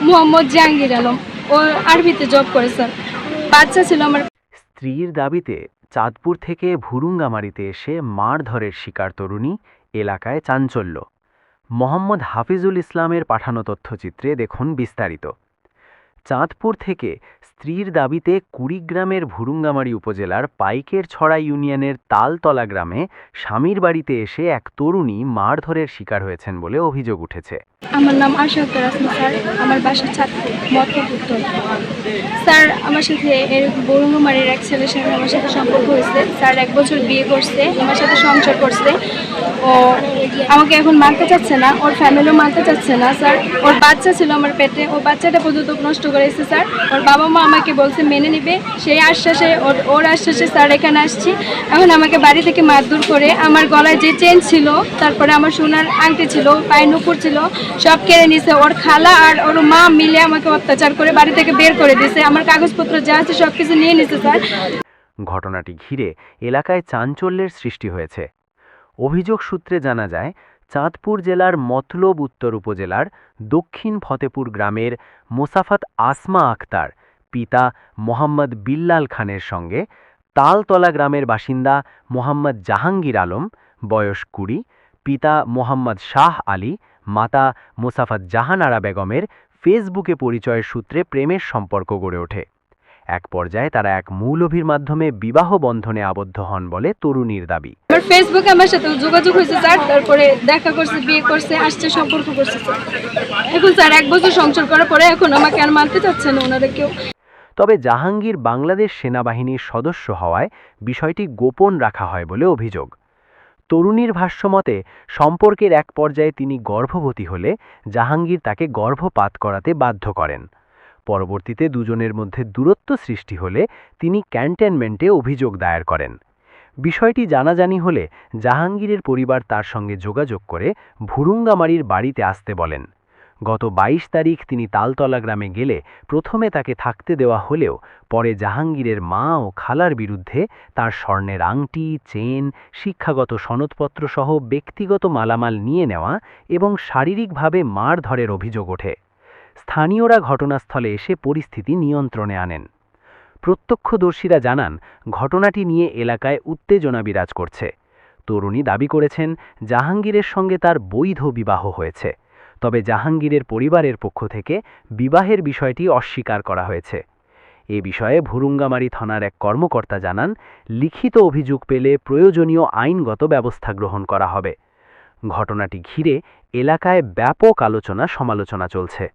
মোহাম্মদ জাহাঙ্গীর আলম। ও আরবিতে জব করে স্যার। বাচ্চা ছিল আমার। স্ত্রীর দাবিতে চাঁদপুর থেকে ভুরুঙ্গামারীতে এসে মারধরের শিকার তরুণী, এলাকায় চাঞ্চল্য। মোহাম্মদ হাফিজুল ইসলামের পাঠানো তথ্যচিত্রে দেখুন বিস্তারিত। চাঁদপুর থেকে স্ত্রীর দাবিতে কুড়িগ্রামের ভুরুঙ্গামারী উপজেলার পাইকের ছড়া ইউনিয়নের তালতলা গ্রামে স্বামীর বাড়িতে এসে এক তরুণী মারধরের শিকার হয়েছেন বলে অভিযোগ উঠেছে। আমার নাম আশা আক্তার আসমা স্যার। আমার বাসা চাঁদপুর মতপুত্তর। স্যার আমার সাথে এর বরুঙ্গমারির এক ছেলের সাথে আমার সাথে সম্পর্ক হয়েছে। স্যার 1 বছর বিয়ে করছে, আমার সাথে সংসার করছে। ও আমাকে এখন মানতে চাচ্ছে না, ওর ফ্যামিলিও মানতে চাচ্ছে না স্যার। ওর বাচ্চা ছিল আমার পেটে, ও বাচ্চাটা পর্যন্ত নষ্ট করেছে স্যার। ওর বাবা মা আমাকে বলছে মেনে নিবে, সেই আশ্বাসে ওর আশ্বাসে স্যার এখানে আসছি। এখন আমাকে বাড়ি থেকে মারধর করে আমার গলায় যে চেন ছিল, তারপরে আমার সোনার আংটি ছিল, পায়ে নুপুর ছিল, সব কেড়ে নিছে। ওর খালা আর ওর মা মিলে আমাকে অত্যাচার করে বাড়ি থেকে বের করে দিয়েছে। আমার কাগজপত্র যা আছে সব কিছু নিয়ে নিছে স্যার। ঘটনাটি ঘিরে এলাকায় চাঞ্চল্যের সৃষ্টি হয়েছে। অভিযোগ সূত্রে জানা যায়, চাঁদপুর জেলার মতলব উত্তর উপজেলার দক্ষিণ ফতেপুর গ্রামের মোসাফাত আসমা আক্তার পিতা মোহাম্মদ বিল্লাল খানের সঙ্গে তালতলা গ্রামের বাসিন্দা মোহাম্মদ জাহাঙ্গীর আলম, বয়স 20, পিতা মোহাম্মদ শাহ আলী, মাতা মোসাফাত জাহানারা বেগমের ফেসবুকে পরিচয়ের সূত্রে প্রেমের সম্পর্ক গড়ে ওঠে। এক পর্যায়ে তারা এক মৌলভীর মাধ্যমে বিবাহ বন্ধনে আবদ্ধ হন বলে তরুণীর দাবি। আমার ফেসবুকে আমার সাথে যোগাযোগ হয়েছে স্যার, তারপরে দেখা করছে, বিয়ে করছে, আসছে, সম্পর্ক করছে স্যার। এখন স্যার 1 বছর সংসার করার পরে এখন আমাকে আর মানতে চাচ্ছে না ওনারা কেউ। তবে জাহাঙ্গীর বাংলাদেশ সেনাবাহিনীর সদস্য হওয়ায় বিষয়টি গোপন রাখা হয় বলে অভিযোগ। তরুণীর ভাষ্যমতে, সম্পর্কের এক পর্যায়ে তিনি গর্ভবতী হলে জাহাঙ্গীর তাকে গর্ভপাত করাতে বাধ্য করেন। পরবর্তীতে দুজনের মধ্যে দূরত্ব সৃষ্টি হলে তিনি ক্যান্টনমেন্টে অভিযোগ দায়ের করেন। বিষয়টি জানাজানি হলে জাহাঙ্গীরের পরিবার তার সঙ্গে যোগাযোগ করে ভুরুঙ্গামারীর বাড়িতে আসতে বলেন। গত 22 তারিখ তিনি তালতলা গ্রামে গেলে প্রথমে তাকে থাকতে দেওয়া হলেও পরে জাহাঙ্গীরের মা ও খালার বিরুদ্ধে তার স্বর্ণের আংটি, চেন, শিক্ষাগত সনদপত্র সহ ব্যক্তিগত মালামাল নিয়ে নেওয়া এবং শারীরিকভাবে মারধরের অভিযোগ ওঠে। স্থানীয়রা ঘটনাস্থলে এসে পরিস্থিতি নিয়ন্ত্রণে আনেন। প্রত্যক্ষদর্শীরা জানান, ঘটনাটি নিয়ে এলাকায় উত্তেজনা বিরাজ করছে। তরুণী দাবি করেছেন জাহাঙ্গীরের সঙ্গে তার বৈধ বিবাহ হয়েছে, তবে জাহাঙ্গীরের পরিবারের পক্ষ থেকে বিবাহের বিষয়টি অস্বীকার করা হয়েছে। এ বিষয়ে ভুরুঙ্গামারী থানার এক কর্মকর্তা জানান, লিখিত অভিযোগ পেলে প্রয়োজনীয় আইনগত ব্যবস্থা গ্রহণ করা হবে। ঘটনাটি ঘিরে এলাকায় ব্যাপক আলোচনা সমালোচনা চলছে।